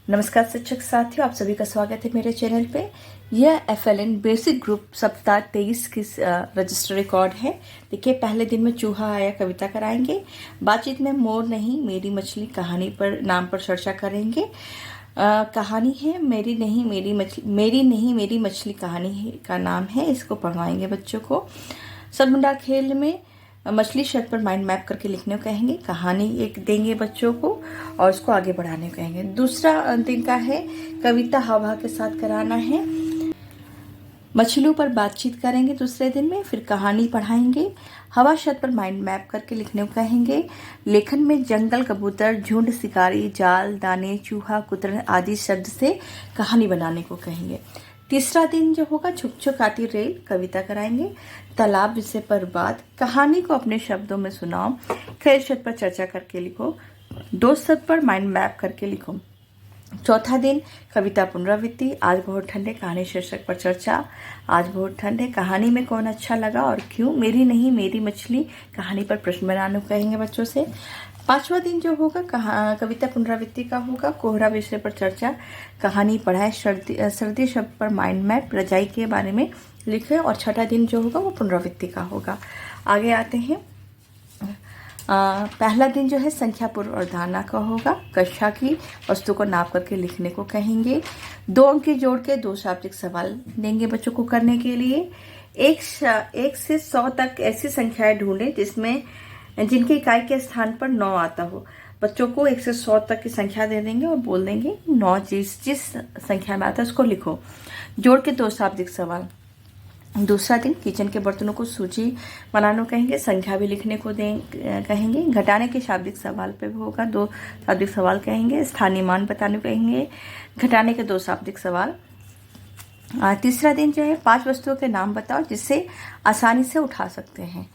नमस्कार शिक्षक साथियों, आप सभी का स्वागत है मेरे चैनल पे। यह FLN बेसिक ग्रुप सप्ताह 23 की रजिस्टर रिकॉर्ड है। देखिए, पहले दिन में चूहा आया कविता कराएंगे। बातचीत में मोर नहीं मेरी मछली कहानी पर नाम पर चर्चा करेंगे। कहानी है मेरी नहीं मेरी मछली कहानी का नाम है, इसको पढ़वाएंगे बच्चों को। सबमुंडा खेल में मछली शब्द पर माइंड मैप करके लिखने को कहेंगे। कहानी एक देंगे बच्चों को और उसको आगे बढ़ाने को कहेंगे। दूसरा दिन का है कविता हवा के साथ कराना है। मछलियों पर बातचीत करेंगे दूसरे दिन में। फिर कहानी पढ़ाएंगे। हवा शब्द पर माइंड मैप करके लिखने को कहेंगे। लेखन में जंगल, कबूतर, झुंड, शिकारी, जाल, दाने, चूहा, कुतरन आदि शब्द से कहानी बनाने को कहेंगे। तीसरा दिन जो होगा छुक छुक आती रेल कविता कराएंगे। तालाब विषय पर बात, कहानी को अपने शब्दों में सुनाओ। खेल शब्द पर चर्चा करके लिखो। दोस्त शब्द पर माइंड मैप करके लिखो। चौथा दिन कविता पुनरावृत्ति। आज बहुत ठंड है कहानी शीर्षक पर चर्चा। आज बहुत ठंड है, कहानी में कौन अच्छा लगा और क्यों। मेरी नहीं मेरी मछली कहानी पर प्रश्न बनाने को कहेंगे बच्चों से। पांचवा दिन जो होगा कविता पुनरावृत्ति का होगा। कोहरा विषय पर चर्चा, कहानी पढ़ाए। सर्दी शब्द पर माइंड मैप, रजाई के बारे में लिखे। और छठा दिन जो होगा वो पुनरावृत्ति का होगा। आगे आते हैं। पहला दिन जो है संख्या पूर्व और धारणा का होगा। कक्षा की वस्तु को नाप करके लिखने को कहेंगे। 2 अंक की जोड़ के 2 शाब्दिक सवाल देंगे बच्चों को करने के लिए। 1 से 100 तक ऐसी संख्याएं ढूंढें जिनकी इकाई के स्थान पर 9 आता हो। बच्चों को 1 से 100 तक की संख्या दे देंगे और बोल देंगे 9 जिस संख्या में आता है उसको लिखो। जोड़ के 2 शाब्दिक सवाल। दूसरा दिन किचन के बर्तनों को सूची बनाने को कहेंगे। संख्या भी लिखने को कहेंगे। घटाने के शाब्दिक सवाल पे भी होगा, 2 शाब्दिक सवाल कहेंगे। स्थानीय मान बताने को कहेंगे। घटाने के 2 शाब्दिक सवाल। तीसरा दिन जो है 5 वस्तुओं के नाम बताओ जिससे आसानी से उठा सकते हैं।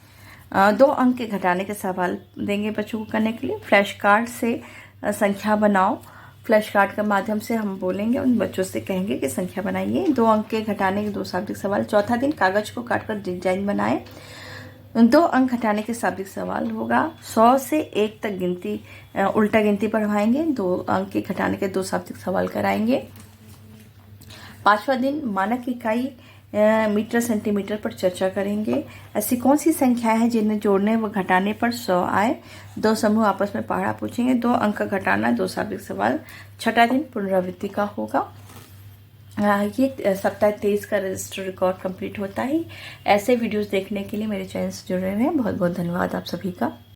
2 अंक के घटाने के सवाल देंगे बच्चों को करने के लिए। फ्लैश कार्ड से संख्या बनाओ। फ्लैश कार्ड के माध्यम से हम बोलेंगे, उन बच्चों से कहेंगे कि संख्या बनाइए। 2 अंक के घटाने के 2 शाब्दिक सवाल। चौथा दिन कागज को काटकर डिजाइन बनाए। 2 अंक घटाने के शाब्दिक सवाल होगा। 100 से 1 तक गिनती उल्टा गिनती पढ़वाएंगे। 2 अंक के घटाने के 2 शाब्दिक सवाल कराएंगे। पांचवा दिन मानक इकाई मीटर सेंटीमीटर पर चर्चा करेंगे। ऐसी कौन सी संख्या है जिन्हें जोड़ने व घटाने पर 100 आए। 2 समूह आपस में पढ़ा पूछेंगे। 2 अंक का घटाना, 2 शाब्दिक सवाल। छठा दिन पुनरावृत्ति का होगा। ये सप्ताह 23 का रजिस्टर रिकॉर्ड कंप्लीट होता है। ऐसे वीडियोस देखने के लिए मेरे चैनल से जुड़े रहें। बहुत बहुत धन्यवाद आप सभी का।